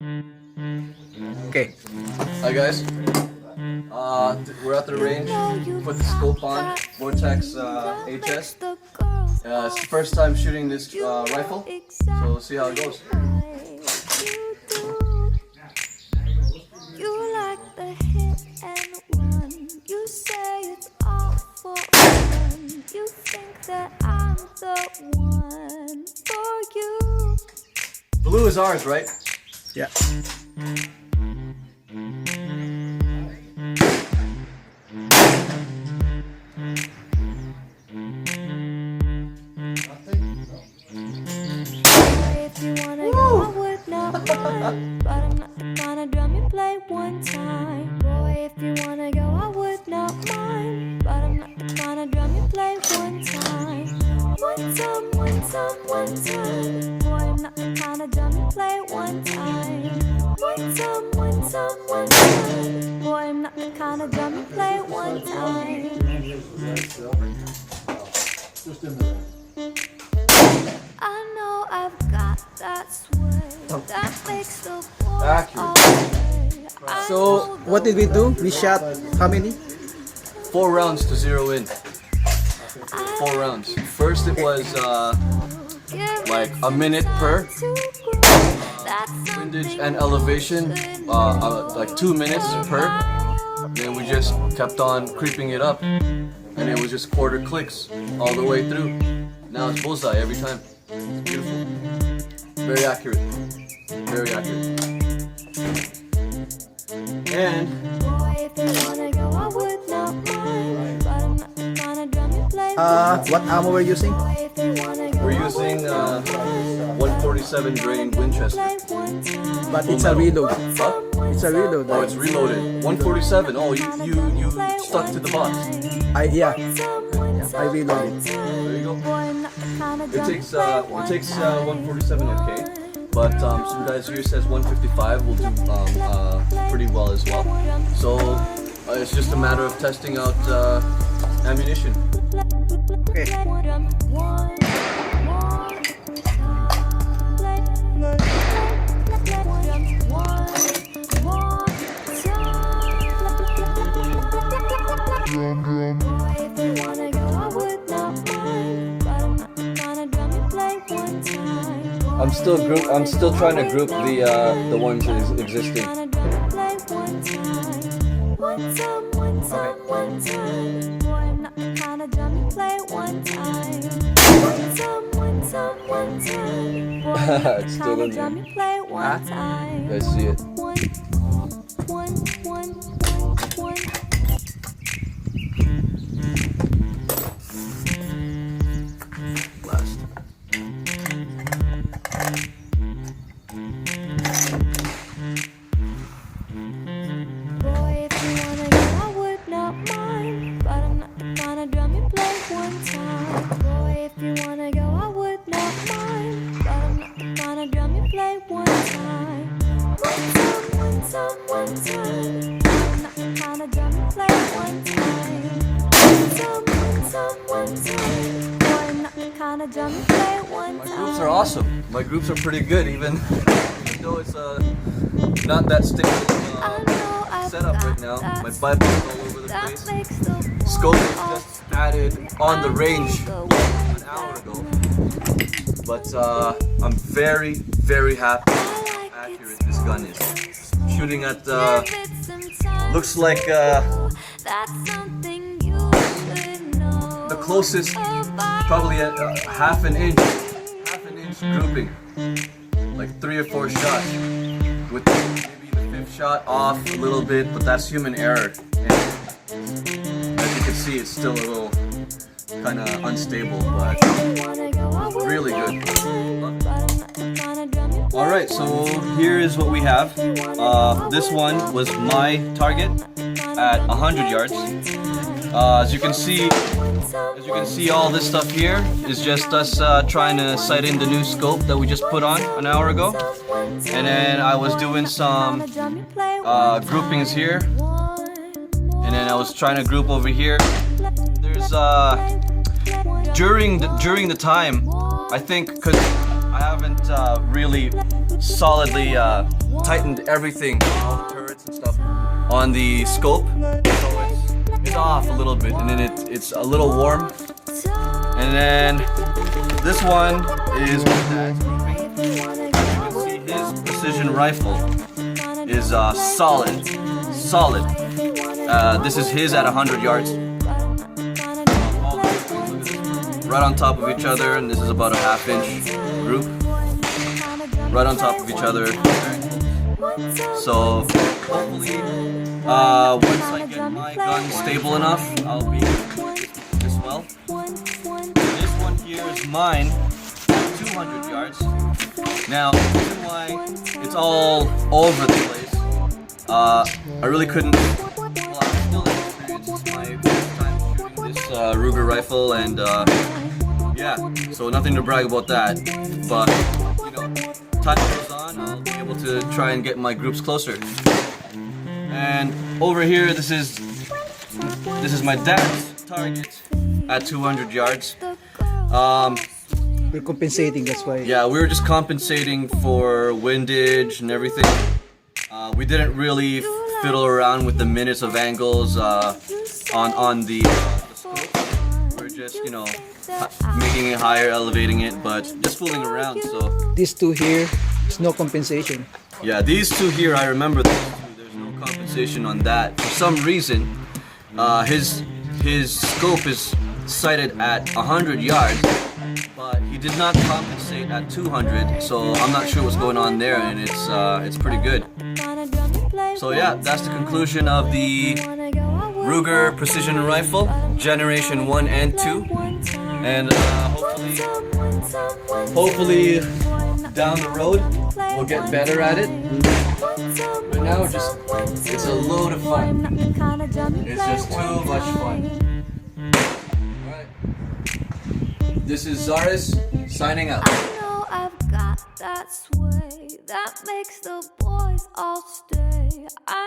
Okay. Hi guys. We're at the range. Put the scope on. Vortex HS. It's the first time shooting this rifle, so we'll see how it goes. You like the hit and run. You say it's all for fun. You think that I'm the one for you. Blue is ours, right? Yeah. If you wanna go, I would not mind. But I'm not the kind of drum you play one time. Boy, if you wanna go, I would not mind. But I'm not the kind of drum you play one time. One time, one time, one time. Boy, I'm not the kind of drum you play one time. One time, one time, one time. Boy, I'm not the kind of drum you play one time. I know I've got that sway that makes the boy Accurate. So, what did we do? We shot how many? 4 rounds to zero in. 4 rounds. First it was like a minute per. Windage and elevation, like 2 minutes per. Then we just kept on creeping it up, and it was just quarter clicks all the way through. Now it's bullseye every time. It's beautiful. Very accurate. Very accurate. And What ammo we're using? we're using 147 grain Winchester. But it's a reload. Huh? It's a reload. Oh, it's reloaded. 147. Oh, you stuck to the box. Yeah, I reloaded. There you go. It takes 147 okay, but some guys here says 155 will do pretty well as well. So it's just a matter of testing out ammunition. Okay. I'm still trying to group the ones that is existing. It's still in there. You guys see it? Blast. Boy, if you wanna go, I would not mind. But I'm not the kind of drum you play one time. Boy, if you wanna go, I would not mind. But I'm not the kind of drum you play one time. One time, one time, one time. I'm not the kind of drum you play one time. One time, one time, one time. Boy, I'm not the kind of drum you play one My time. groups are awesome. My groups are pretty good, even though it's not that stable setup right now. My Bible is all over the place. Scope was just added on the range an hour ago. But I'm very, very happy how accurate this gun is. Shooting at looks like the closest, probably at half an inch grouping, like 3 or 4 shots, with maybe the 5th shot off a little bit, but that's human error. And as you can see, it's still a little kind of unstable, but really good. Alright, so here is what we have. This one was my target at 100 yards. As you can see, all this stuff here is just us trying to sight in the new scope that we just put on an hour ago. And then I was doing some groupings here. And then I was trying to group over here. There's during the time, I think, because I haven't really solidly tightened everything, all the turrets and stuff, on the scope. So it's off a little bit, and then it's a little warm. And then this one is my dad's. You can see his precision rifle is solid. This is his at 100 yards. Right on top of each other, and this is about a half-inch group. Right on top of each other. So hopefully, once I get my gun stable enough, I'll be able to do this well. This one here is mine at 200 yards. Now, the reason why it's all over the place, I really couldn't. Well, I'm still inexperienced. It's my first time shooting this Ruger rifle, and yeah, so nothing to brag about that. But you know, time goes on, I'll be able to try and get my groups closer. And over here, this is my dad's target at 200 yards. We're compensating, that's why. Yeah, we were just compensating for windage and everything. We didn't really fiddle around with the minutes of angles on the scope. We're just, you know, making it higher, elevating it, but just fooling around. So These two here is no compensation. yeah, these two here, I remember these two. There's no compensation on that. For some reason, his scope is sighted at 100 yards, but he did not compensate at 200. So I'm not sure what's going on there, and it's pretty good. So yeah, that's the conclusion of the Ruger Precision Rifle Generation 1 and 2, and hopefully down the road we'll get better at it. But now it's a load of fun. It's just too much fun. Alright. This is Zaris signing out. I know I've got that sway that makes the boys all stay. I